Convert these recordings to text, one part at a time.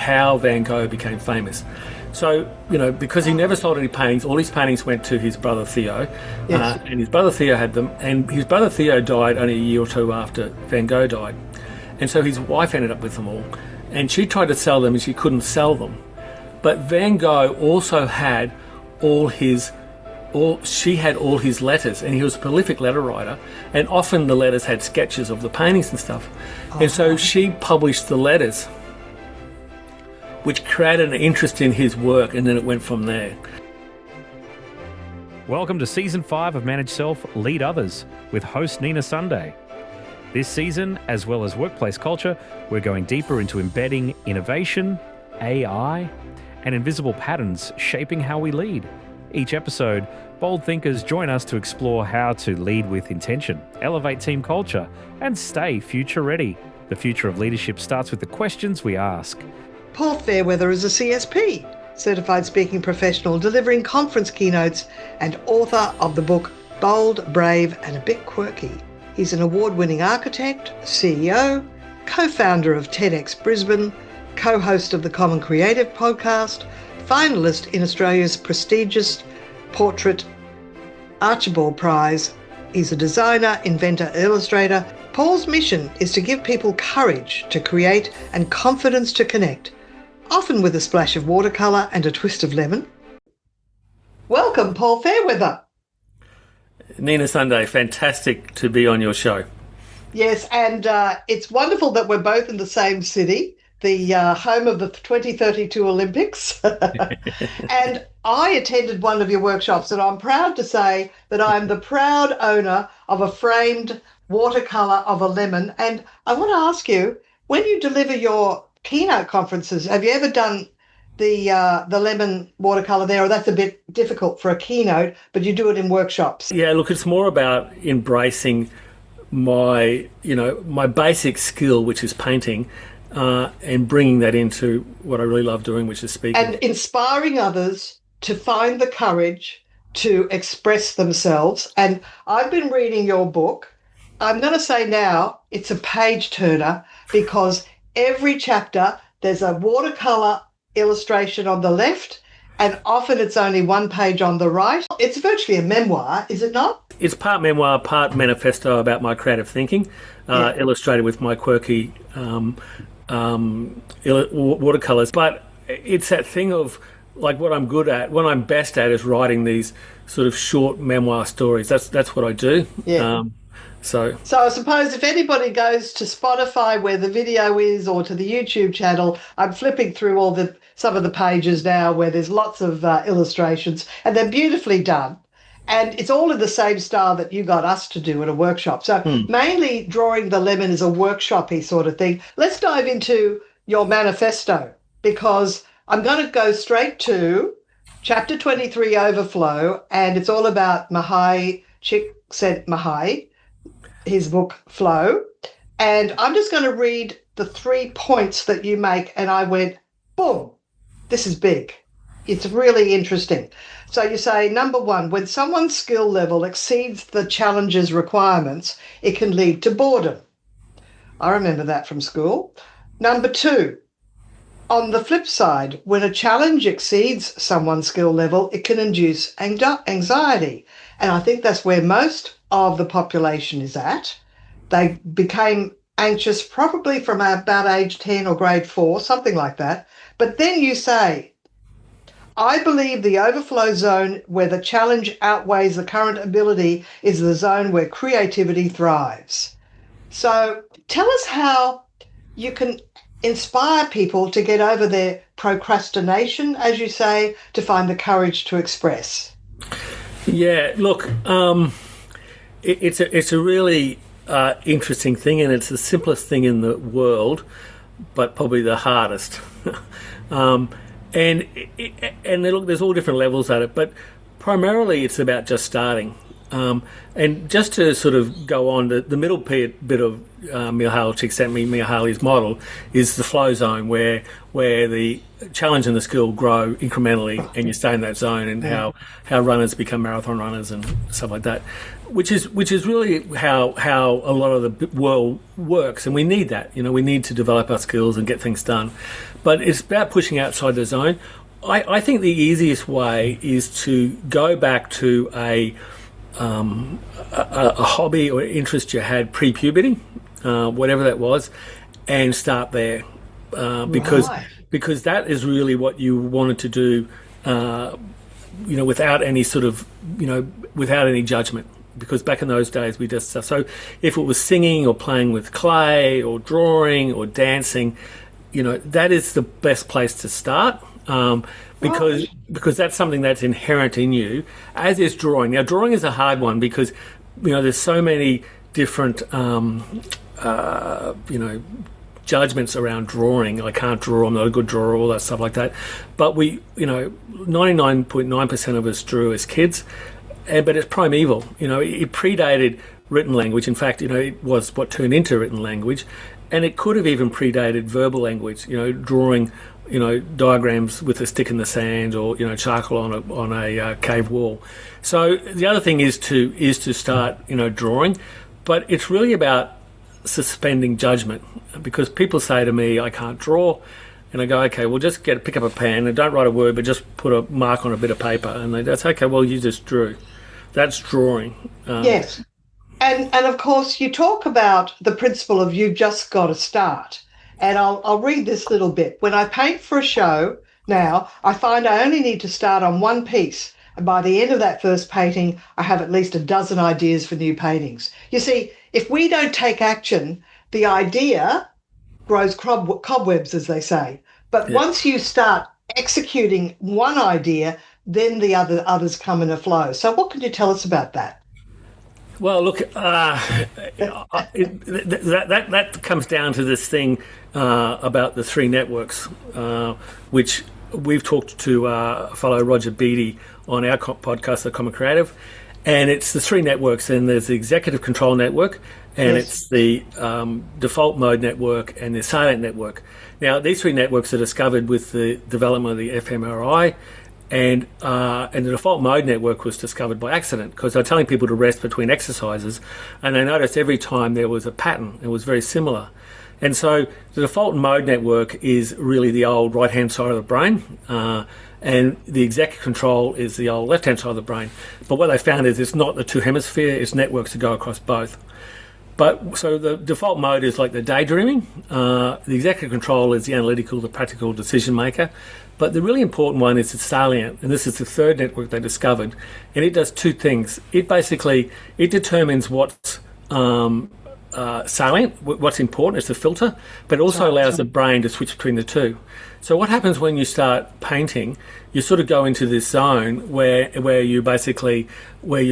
how Van Gogh became famous. So, because he never sold any paintings, all his paintings went to his brother Theo. Yes. And his brother Theo had them, and his brother Theo died only a year or two after Van Gogh died. And so his wife ended up with them all. And she tried to sell them, and she couldn't sell them. But Van Gogh also had all his letters, and he was a prolific letter writer, and often the letters had sketches of the paintings and stuff. And so she published the letters, which created an interest in his work, and then it went from there. Welcome to Season 5 of Manage Self, Lead Others with host Nina Sunday. This season, as well as workplace culture, we're going deeper into embedding innovation, AI, and invisible patterns shaping how we lead. Each episode, bold thinkers join us to explore how to lead with intention, elevate team culture, and stay future ready. The future of leadership starts with the questions we ask. Paul Fairweather is a CSP, Certified Speaking Professional, delivering conference keynotes and author of the book Bold, Brave and a Bit Quirky. He's an award-winning architect, CEO, co-founder of TEDxBrisbane, co-host of the Common Creative podcast, finalist in Australia's prestigious portrait Archibald Prize. He's a designer, inventor, illustrator. Paul's mission is to give people courage to create and confidence to connect, often with a splash of watercolour and a twist of lemon. Welcome, Paul Fairweather. Nina Sunday, fantastic to be on your show. Yes, and it's wonderful that we're both in the same city, the home of the 2032 Olympics. And I attended one of your workshops, and I'm proud to say that I'm the proud owner of a framed watercolour of a lemon. And I want to ask you, when you deliver your keynote conferences, have you ever done the lemon watercolour there? Or that's a bit difficult for a keynote, but you do it in workshops? Yeah, look, it's more about embracing my basic skill, which is painting, and bringing that into what I really love doing, which is speaking. And inspiring others to find the courage to express themselves. And I've been reading your book. I'm going to say now it's a page turner, because every chapter there's a watercolour illustration on the left, and often it's only one page on the right. It's virtually a memoir, is it not? It's part memoir, part manifesto about my creative thinking, illustrated with my quirky watercolours. But it's that thing of, like, what I'm good at, what I'm best at is writing these sort of short memoir stories. That's what I do. Yeah. So I suppose if anybody goes to Spotify where the video is, or to the YouTube channel, I'm flipping through some of the pages now where there's lots of illustrations, and they're beautifully done. And it's all in the same style that you got us to do at a workshop. So mainly drawing the lemon is a workshop-y sort of thing. Let's dive into your manifesto, because I'm going to go straight to chapter 23, Overflow, and it's all about Csikszentmihalyi, his book Flow. And I'm just going to read the 3 points that you make, and I went, boom, this is big. It's really interesting. So you say, number 1, when someone's skill level exceeds the challenge's requirements, it can lead to boredom. I remember that from school. Number 2, on the flip side, when a challenge exceeds someone's skill level, it can induce anxiety. And I think that's where most of the population is at. They became anxious probably from about age 10 or grade 4, something like that. But then you say, I believe the overflow zone where the challenge outweighs the current ability is the zone where creativity thrives. So tell us how you can inspire people to get over their procrastination, as you say, to find the courage to express. Yeah, look, it's a really interesting thing, and it's the simplest thing in the world, but probably the hardest. And look, there's all different levels at it, but primarily it's about just starting. And just to sort of go on, the middle bit of Mihaly Csikszentmihalyi's model is the flow zone, where the challenge and the skill grow incrementally, and you stay in that zone, and how runners become marathon runners and stuff like that, which is really how a lot of the world works, and we need that. We need to develop our skills and get things done, but it's about pushing outside the zone. I think the easiest way is to go back to a hobby or interest you had pre-puberty, whatever that was, and start there, because that is really what you wanted to do, without any sort of, without any judgment. Because back in those days we just so if it was singing or playing with clay or drawing or dancing, that is the best place to start. Because that's something that's inherent in you, as is drawing. Now, drawing is a hard one because, there's so many different, judgments around drawing. I can't draw, I'm not a good drawer, all that stuff like that. But 99.9% of us drew as kids, but it's primeval. It predated written language. In fact, it was what turned into written language, and it could have even predated verbal language, drawing diagrams with a stick in the sand, or charcoal on a cave wall. So the other thing is to start drawing, but it's really about suspending judgment, because people say to me, I can't draw, and I go, okay, well, just pick up a pen and don't write a word, but just put a mark on a bit of paper, and that's okay. Well, you just drew. That's drawing. Yes, and of course you talk about the principle of you've just got to start. And I'll read this little bit. When I paint for a show now, I find I only need to start on one piece. And by the end of that first painting, I have at least a dozen ideas for new paintings. You see, if we don't take action, the idea grows cobwebs, as they say. But once you start executing one idea, then the others come in a flow. So what can you tell us about that? Well, look, that comes down to this thing about the three networks, which we've talked to fellow Roger Beatty on our podcast, The Common Creative, and it's the three networks. And there's the executive control network, and it's the default mode network, and the silent network. Now, these three networks are discovered with the development of the fMRI. And the default mode network was discovered by accident, because they're telling people to rest between exercises, and they noticed every time there was a pattern. It was very similar. And so the default mode network is really the old right-hand side of the brain, and the executive control is the old left-hand side of the brain. But what they found is it's not the two hemispheres, it's networks that go across both. But so the default mode is like the daydreaming. The executive control is the analytical, the practical decision maker. But the really important one is the salient, and this is the third network they discovered, and it does two things. It determines what's salient, what's important, it's the filter, but it also allows the brain to switch between the two. So what happens when you start painting, you sort of go into this zone where you're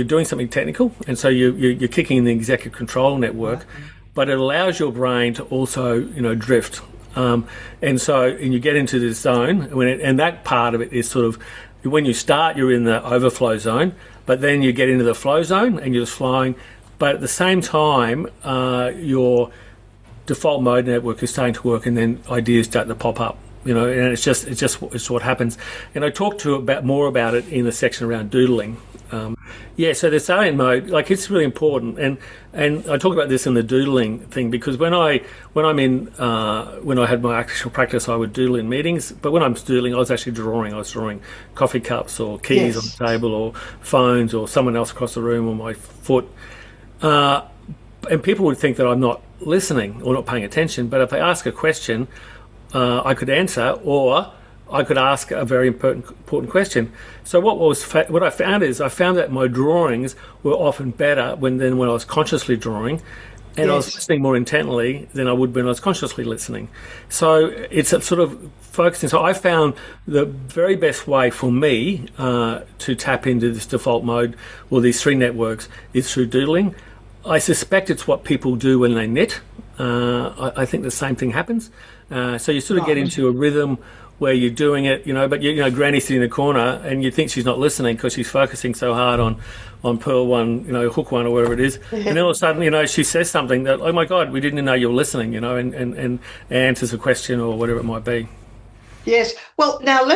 doing something technical, and so you're kicking in the executive control network, but it allows your brain to also drift. And you get into this zone, and that part of it is sort of, when you start, you're in the overflow zone, but then you get into the flow zone and you're just flowing. But at the same time, your default mode network is starting to work, and then ideas start to pop up. And it's what happens. And I talked more about it in the section around doodling. So the salient mode, it's really important, and I talk about this in the doodling thing, because when I had my actual practice, I would doodle in meetings. But when I'm doodling, I was actually drawing. I was drawing coffee cups or keys on the table, or phones, or someone else across the room, or my foot. And people would think that I'm not listening or not paying attention. But if I ask a question, I could answer, or I could ask a very important question. So what I found that my drawings were often better than when I was consciously drawing, and I was listening more intently than I would when I was consciously listening. So it's a sort of focusing. So I found the very best way for me to tap into this default mode, or these three networks, is through doodling. I suspect it's what people do when they knit. I think the same thing happens. So you sort of get into a rhythm where you're doing it, but Granny's sitting in the corner and you think she's not listening because she's focusing so hard on pearl one, hook one or whatever it is. And then all of a sudden, she says something that, oh my God, we didn't know you were listening, and answers a question or whatever it might be. Yes. Well, now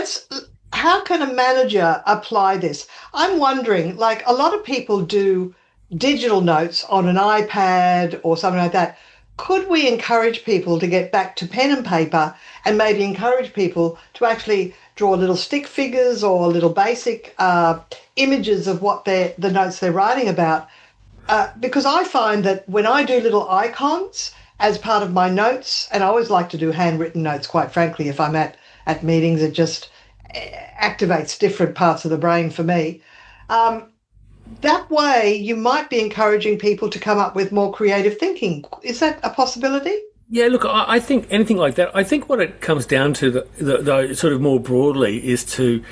how can a manager apply this? I'm wondering, like a lot of people do digital notes on an iPad or something like that. Could we encourage people to get back to pen and paper and maybe encourage people to actually draw little stick figures or little basic images of what the notes they're writing about? Because I find that when I do little icons as part of my notes, and I always like to do handwritten notes, quite frankly, if I'm at meetings, it just activates different parts of the brain for me. That way, you might be encouraging people to come up with more creative thinking. Is that a possibility? Yeah, look, I think anything like that. I think what it comes down to, the sort of more broadly, is to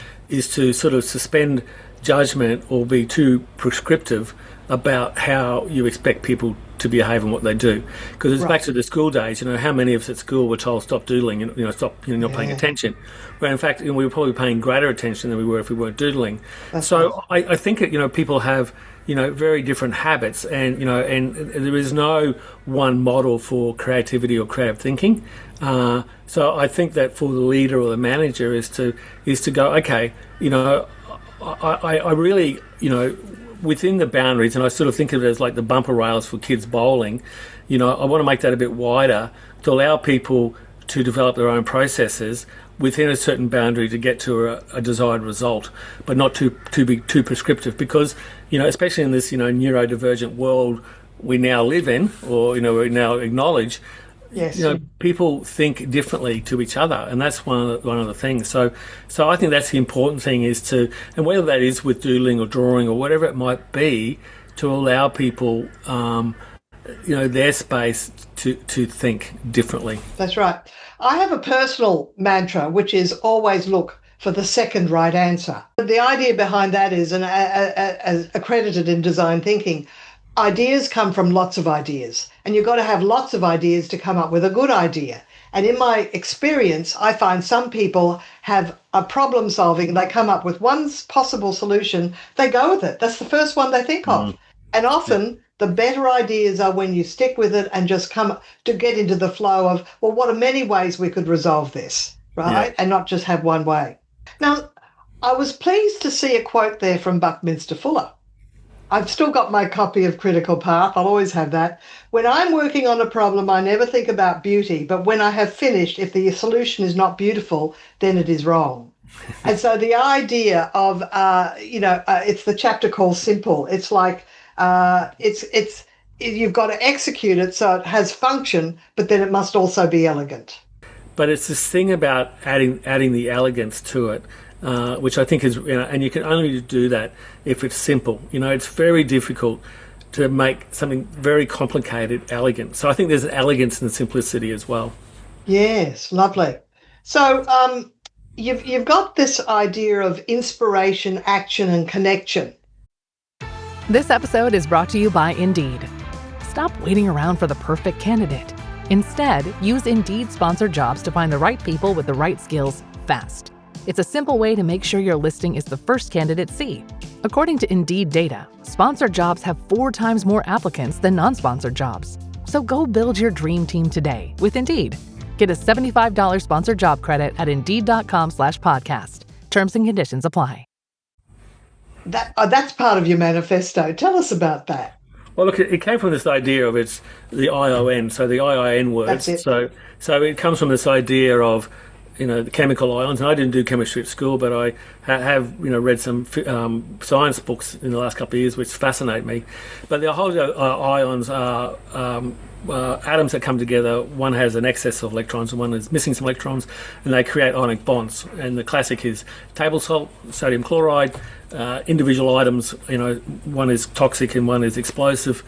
sort of suspend judgment or be too prescriptive about how you expect people to behave and what they do. Because it's back to the school days. How many of us at school were told stop doodling and stop, not paying attention. Where in fact, we were probably paying greater attention than we were if we weren't doodling. That's so right. I think that people have very different habits, and and there is no one model for creativity or creative thinking. So I think that for the leader or the manager is to go, okay, I really within the boundaries, and I sort of think of it as like the bumper rails for kids bowling. I want to make that a bit wider to allow people to develop their own processes within a certain boundary to get to a desired result, but not to be too prescriptive, because especially in this neurodivergent world we now live in, or we now acknowledge. Yes. People think differently to each other, and that's one of the things. So I think that's the important thing, is to, and whether that is with doodling or drawing or whatever it might be, to allow people their space to think differently. That's right. I have a personal mantra, which is always look for the second right answer. The idea behind that is, and as accredited in design thinking, ideas come from lots of ideas, and you've got to have lots of ideas to come up with a good idea. And in my experience, I find some people have a problem solving, they come up with one possible solution, they go with it. That's the first one they think of. And often the better ideas are when you stick with it and just come to get into the flow of, well, what are many ways we could resolve this, right? Yeah. And not just have one way. Now, I was pleased to see a quote there from Buckminster Fuller. I've still got my copy of Critical Path. I'll always have that. When I'm working on a problem, I never think about beauty, but when I have finished, if the solution is not beautiful, then it is wrong. And so the idea of, it's the chapter called Simple. It's like, you've got to execute it so it has function, but then it must also be elegant. But it's this thing about adding the elegance to it, which I think is, and you can only do that if it's simple. It's very difficult to make something very complicated elegant. So I think there's an elegance in the simplicity as well. Yes, lovely. So you've got this idea of inspiration, action, and connection. This episode is brought to you by Indeed. Stop waiting around for the perfect candidate. Instead, use Indeed sponsored jobs to find the right people with the right skills fast. It's a simple way to make sure your listing is the first candidates see. According to Indeed data, sponsored jobs have 4 times more applicants than non-sponsored jobs. So go build your dream team today with Indeed. Get a $75 sponsored job credit at Indeed.com/podcast. Terms and conditions apply. That's part of your manifesto. Tell us about that. Well, look, it came from this idea of it's the ION, so the IIN words. That's it. So it comes from this idea of, the chemical ions. And I didn't do chemistry at school, but I have, read some science books in the last couple of years which fascinate me. But the whole ions are atoms that come together. One has an excess of electrons and one is missing some electrons, and they create ionic bonds. And the classic is table salt, sodium chloride, individual items, one is toxic and one is explosive.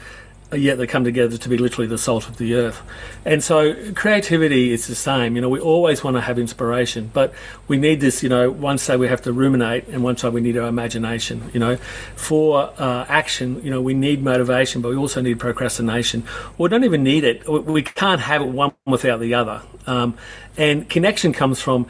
yet they come together to be literally the salt of the earth. And so creativity is the same. We always want to have inspiration, but we need this, one side we have to ruminate and one side we need our imagination. For action, we need motivation, but we also need procrastination. Or we don't even need it. We can't have it one without the other. And connection comes from,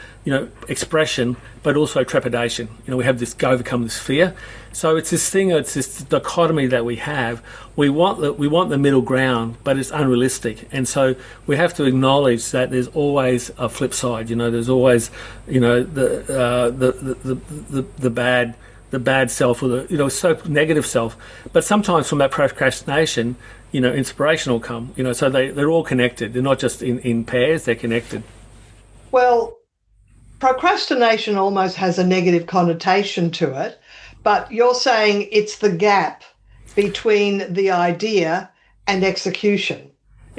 expression, but also trepidation. We have this overcome this fear. So it's this thing, it's this dichotomy that we have. We want the middle ground, but it's unrealistic. And so we have to acknowledge that there's always a flip side. There's always, the bad self, or the so negative self. But sometimes from that procrastination, inspiration will come. So they're all connected. They're not just in pairs; they're connected. Well, procrastination almost has a negative connotation to it, but you're saying it's the gap between the idea and execution.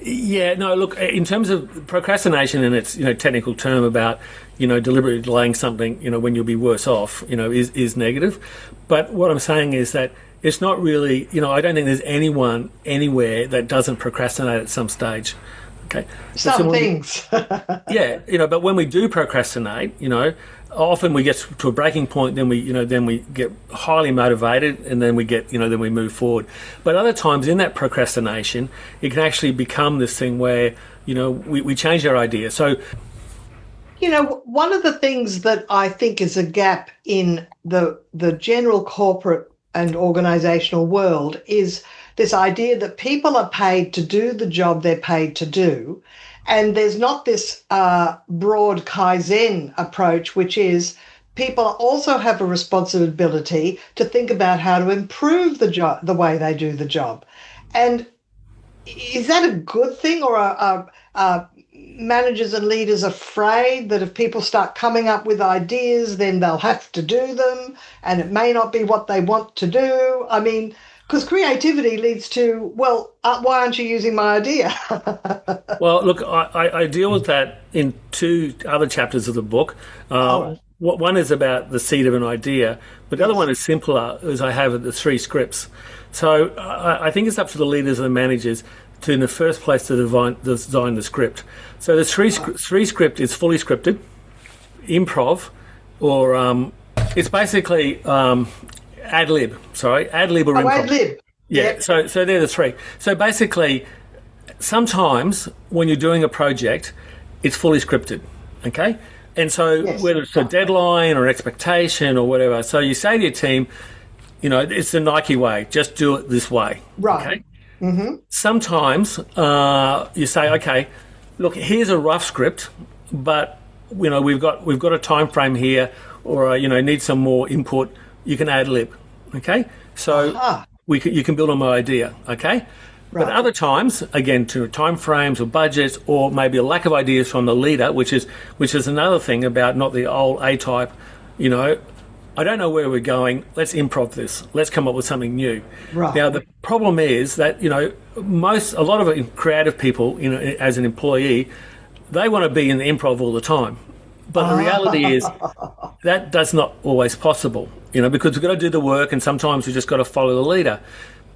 Yeah, no, look, in terms of procrastination and its, technical term about, deliberately delaying something, when you'll be worse off, is negative. But what I'm saying is that it's not really, I don't think there's anyone anywhere that doesn't procrastinate at some stage. Okay. Some things. Yeah, but when we do procrastinate, often we get to a breaking point, then we get highly motivated, and then we get, then we move forward. But other times in that procrastination, it can actually become this thing where, we change our idea. So, one of the things that I think is a gap in the general corporate and organizational world is this idea that people are paid to do the job they're paid to do. And there's not this broad Kaizen approach, which is people also have a responsibility to think about how to improve the way they do the job. And is that a good thing, or are managers and leaders afraid that if people start coming up with ideas, then they'll have to do them and it may not be what they want to do? I mean, because creativity leads to, why aren't you using my idea? Well, look, I deal with that in two other chapters of the book. One is about the seed of an idea, but the other one is simpler, as I have the 3 scripts. So I think it's up to the leaders and the managers to, in the first place, to design the script. So the 3 script is fully scripted, improv, or it's basically... ad-lib or improv. Ad-lib. Yeah, yep. So they're the 3. So basically, sometimes when you're doing a project, it's fully scripted, okay? And so whether it's a deadline or expectation or whatever, so you say to your team, it's the Nike way, just do it this way. Right. Okay? Mm-hmm. Sometimes you say, okay, look, here's a rough script, but, we've got a time frame here, or, need some more input. You can ad-lib, okay? So you can build on my idea, okay? Right. But other times, again, to time frames or budgets, or maybe a lack of ideas from the leader, which is another thing about not the old A-type, I don't know where we're going, let's improv this, let's come up with something new. Right. Now, the problem is that, a lot of creative people, as an employee, they want to be in the improv all the time. But the reality is that that's not always possible, because we've got to do the work, and sometimes we just got to follow the leader.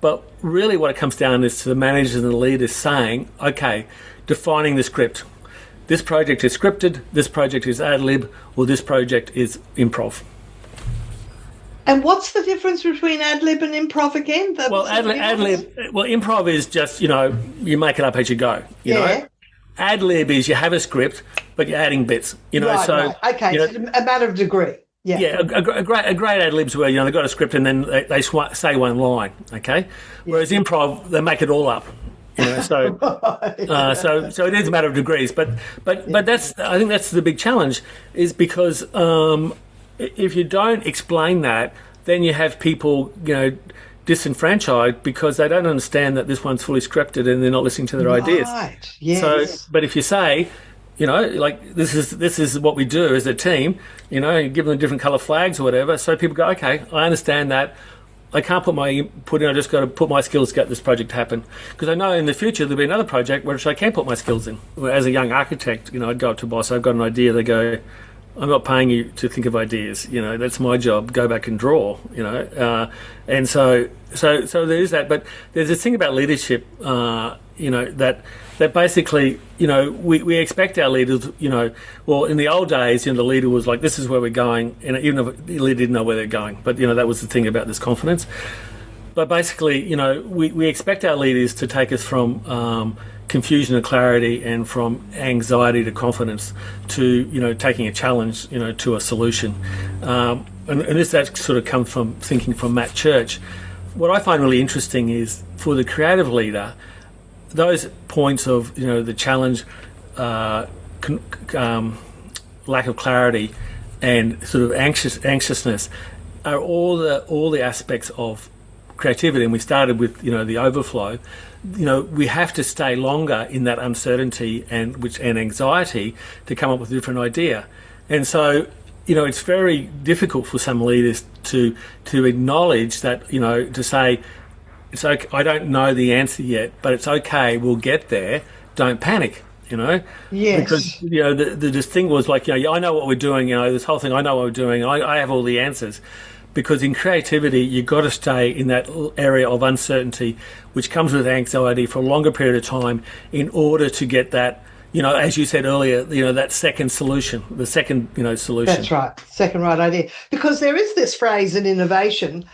But really what it comes down is to the managers and the leaders saying, okay, defining the script. This project is scripted, this project is ad-lib, or this project is improv. And what's the difference between ad-lib and improv again? Improv is just, you make it up as you go, you know. Ad-lib is you have a script, but you're adding bits, Right. Okay, it's a matter of degree. Yeah. Yeah, a great ad-lib's where, they've got a script and then they say one line, okay? Whereas improv, they make it all up, so so it is a matter of degrees. But I think that's the big challenge, is because if you don't explain that, then you have people, disenfranchised because they don't understand that this one's fully scripted and they're not listening to their ideas. Right. Yes. So, but if you say, this is what we do as a team, give them different colour flags or whatever, so people go, okay, I understand that. I can't put my input in, I just got to put my skills to get this project to happen. Because I know in the future there'll be another project which I can put my skills in. As a young architect, I'd go up to boss, I've got an idea, they go, I'm not paying you to think of ideas. That's my job. Go back and draw. And so there is that. But there's this thing about leadership. That basically, we expect our leaders. Well, in the old days, the leader was like, "This is where we're going," and even if the leader didn't know where they're going. But that was the thing about this confidence. But basically, we expect our leaders to take us from confusion and clarity, and from anxiety to confidence, to taking a challenge, to a solution. And that sort of comes from thinking from Matt Church. What I find really interesting is for the creative leader, those points of the challenge, lack of clarity, and sort of anxiousness are all the aspects of creativity. And we started with the overflow. We have to stay longer in that uncertainty and anxiety to come up with a different idea. And so it's very difficult for some leaders to acknowledge that, to say, it's okay, I don't know the answer yet, but it's okay, we'll get there, don't panic. Yes. Because this thing was like, I know what we're doing, this whole thing, I know what we're doing, I have all the answers. Because in creativity, you've got to stay in that area of uncertainty, which comes with anxiety for a longer period of time, in order to get that, as you said earlier, that second solution, the second, solution. That's right, second right idea. Because there is this phrase in innovation,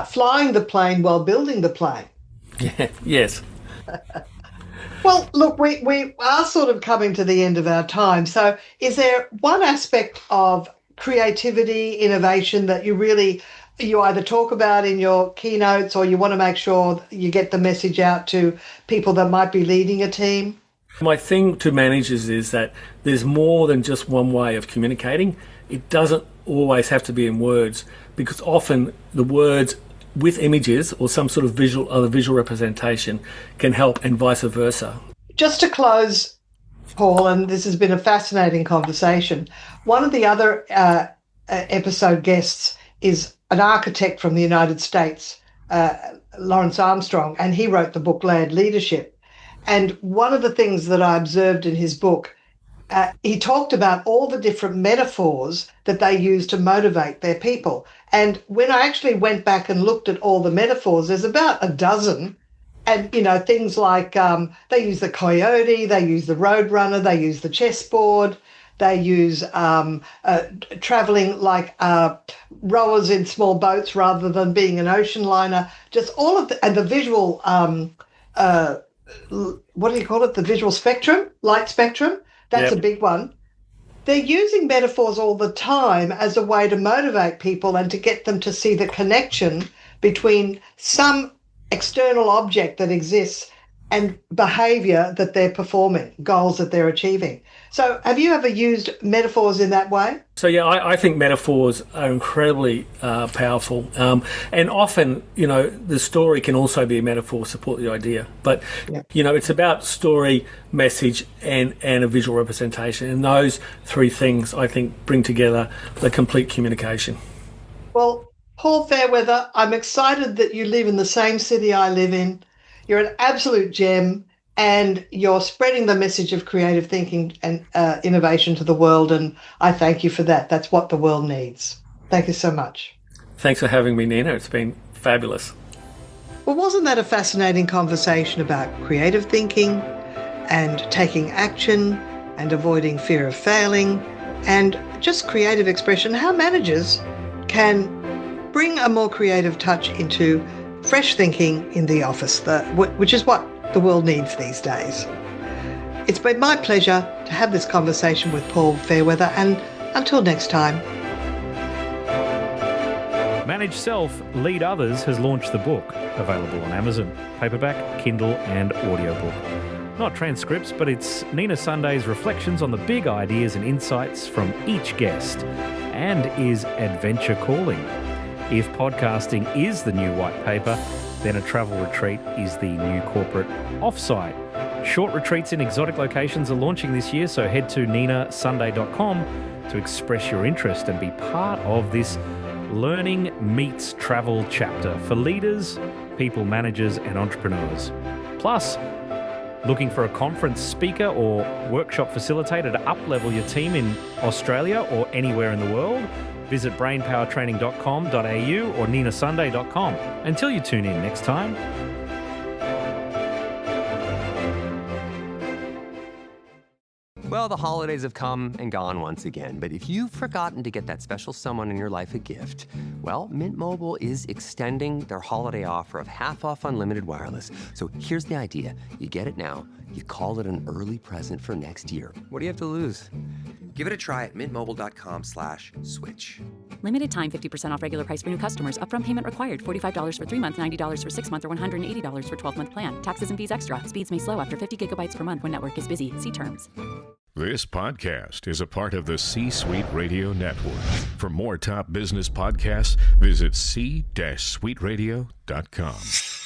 flying the plane while building the plane. Yeah. Yes. Well, look, we are sort of coming to the end of our time. So is there one aspect of creativity, innovation that you either talk about in your keynotes, or you want to make sure you get the message out to people that might be leading a team? My thing to managers is that there's more than just one way of communicating. It doesn't always have to be in words, because often the words with images or some sort of visual representation can help, and vice versa. Just to close, Paul, and this has been a fascinating conversation. One of the other episode guests is an architect from the United States, Lawrence Armstrong, and he wrote the book Land Leadership. And one of the things that I observed in his book, he talked about all the different metaphors that they use to motivate their people. And when I actually went back and looked at all the metaphors, there's about a dozen. And, things like they use the coyote, they use the roadrunner, they use the chessboard, they use traveling like rowers in small boats rather than being an ocean liner. Just all of and the visual, what do you call it? The visual spectrum, light spectrum. That's a big one. They're using metaphors all the time as a way to motivate people and to get them to see the connection between some external object that exists and behaviour that they're performing, goals that they're achieving. So have you ever used metaphors in that way? So, I think metaphors are incredibly powerful. And often, the story can also be a metaphor to support the idea. But, it's about story, message, and a visual representation. And those three things, I think, bring together the complete communication. Well, Paul Fairweather, I'm excited that you live in the same city I live in. You're an absolute gem, and you're spreading the message of creative thinking and innovation to the world, and I thank you for that. That's what the world needs. Thank you so much. Thanks for having me, Nina. It's been fabulous. Well, wasn't that a fascinating conversation about creative thinking and taking action and avoiding fear of failing, and just creative expression, how managers can bring a more creative touch into fresh thinking in the office, which is what the world needs these days. It's been my pleasure to have this conversation with Paul Fairweather, and until next time. Manage Self, Lead Others has launched the book, available on Amazon, paperback, Kindle and audiobook. Not transcripts, but it's Nina Sunday's reflections on the big ideas and insights from each guest, and is adventure calling. If podcasting is the new white paper, then a travel retreat is the new corporate offsite. Short retreats in exotic locations are launching this year, so head to ninasunday.com to express your interest and be part of this learning meets travel chapter for leaders, people managers and entrepreneurs. Plus, Looking for a conference speaker or workshop facilitator to up-level your team in Australia or anywhere in the world? Visit brainpowertraining.com.au or ninasunday.com. Until you tune in next time. Well, the holidays have come and gone once again, but if you've forgotten to get that special someone in your life a gift, well, Mint Mobile is extending their holiday offer of half off unlimited wireless. So here's the idea. You get it now, you call it an early present for next year. What do you have to lose? Give it a try at mintmobile.com/switch. Limited time 50% off regular price for new customers. Upfront payment required. $45 for 3 months, $90 for 6 months, or $180 for 12-month plan. Taxes and fees extra. Speeds may slow after 50 gigabytes per month when network is busy. See terms. This podcast is a part of the C-Suite Radio Network. For more top business podcasts, visit c-suiteradio.com.